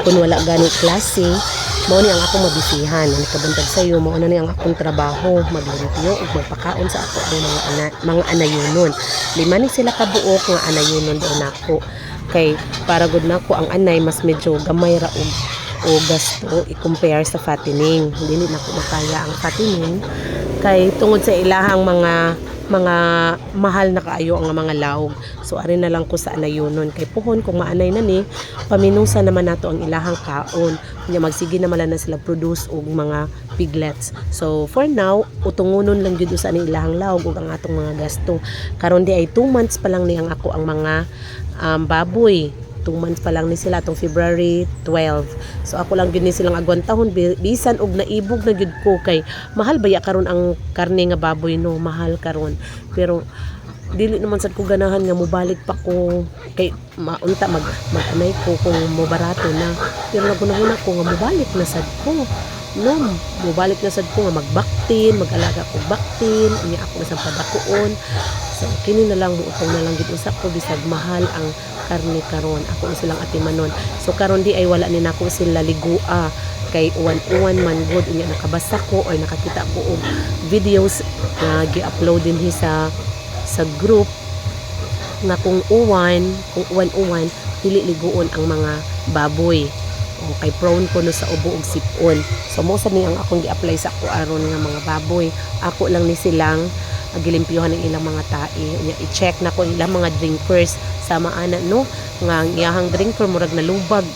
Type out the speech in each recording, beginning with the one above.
kun wala gani klase, mao ni ang akong mabisihan. Ani kabantag sayo, mao na ni ang akong trabaho, maglimpyo ug magpakaon sa ako do mga anayonon. Lima ni sila kabuok nga anayonon do nako. Kay para gud nako ang anay mas medyo gamay ra o gasto i-compare sa fattening. Dili na ko makaya ang fattening kay tungod sa ilahang mga mahal na kaayo ang mga laog. So ari na lang ko sa anayonon kay puhon kung maanay na ni paminungsa naman nato ang ilahang kaon. Nya magsige na mala na sila produce og mga piglets. So for now utungonon lang gyud sa ani ilahang laog ug ang atong mga gasto. Karon di ay 2 months pa lang ni ang ako ang mga baboy. 2 months pa lang ni sila atong February 12. So ako lang gyud ni silang agwantahon bisan og naibog na gyud ko kay mahal baya karon ang karne nga baboy no, mahal karon. Pero dili naman sad ko ganahan nga mobalik pa ko kay maunta mag-anay ko kung mo barato na. Pero nagunahuna ko nga mobalik na sad ko. No, mobalik na sad ko nga magbaktin, mag-alaga ko baktin, unya ako na sa padakuon. So kini na lang muutong na lang gid usa ko bisag mahal ang karne karon. Ako na silang atimanon. So karon di ay wala ni nako sila ligua kay uwan-uwan man good unya nakabasa ko or nakakita ko og videos na gi-upload din sa group na kung uwan-uwan dili liguon ang mga baboy. O kay prone ko no sa ubo ug sipon. So mo sa ni ang akong gi-apply sa ako aron nga mga baboy. Ako lang ni silang gilimpyuhan ng ilang mga tae. Unya i-check na ko ilang mga drinkers sama ana no nga iyahang drinker murag nalubag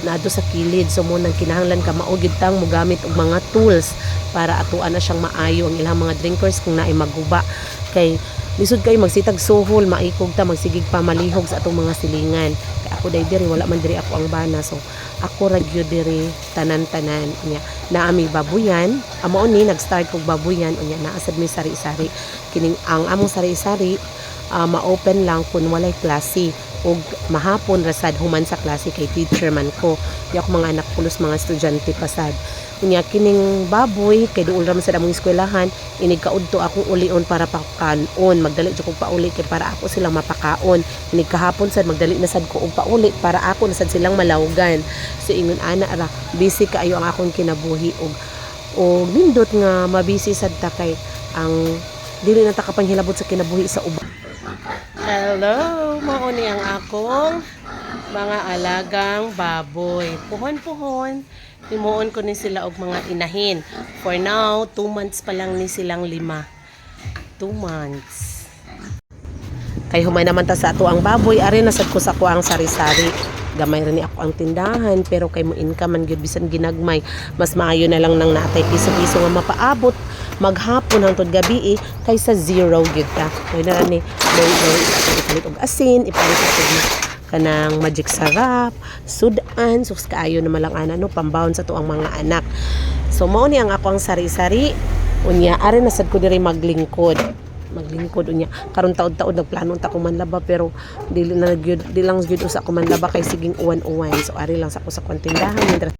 na sa kilid. So mo nang kinahanglan ka mao gyud tang mogamit og mga tools para atuan na siyang maayo ang ilang mga drinkers kung naay maguba kay lisod kay magsitag suhol maikog ta magsigig pa malihog sa atong mga silingan. Kay ako diri wala man diri ako ang bana, so ako ra gyud diri tanan-tanan unya naami babuyan. Amo ni nag-start kog babuyan unya naasad mi sari-sari kining ang among sari-sari ma-open lang kun walay klase ug mahapon rasad human sa klase kay teacher man ko. Di ako mga anak pulos mga estudyante pasad. Unya kining baboy kay duol ra man sa among eskwelahan inig kaudto akong ulion para pakaon. Magdali jud ko pauli kay para ako silang mapakaon. Inig kahapon sad magdali na sad ko og pauli para ako na sad silang malawgan. So ingon ana ra busy kaayo ang akong kinabuhi og nindot nga mabisi sad ta kay ang dili na ta kapanghilabot sa kinabuhi sa uban. Hello, mao ni ang akong mga alagang baboy. Puhon-puhon, himuon ko ni sila og mga inahin. For now, 2 months pa lang ni silang 5. 2 months. Kay humay naman ta sa ato ang baboy, ari nasad ko sa kuang sari-sari. Gamay rin ako ang tindahan, pero kay mo income man gyud bisan ginagmay. Mas maayo na lang nang natay piso-piso nga mapaabot maghapon hangtod gabi kaysa zero gyud ta. Kay na ni ipalit og asin, ipalit og kanang magic sarap, sudan, sus kaayo na malang ana no pambawon sa tuang mga anak. So mao ni ang ako ang sari-sari. Unya ari na sad ko diri maglingkod unya karon taud-taud nagplano ta ko manlaba pero dili lang gyud usa ko manlaba kay siging uwan-uwan. So ari lang sa ko sa tindahan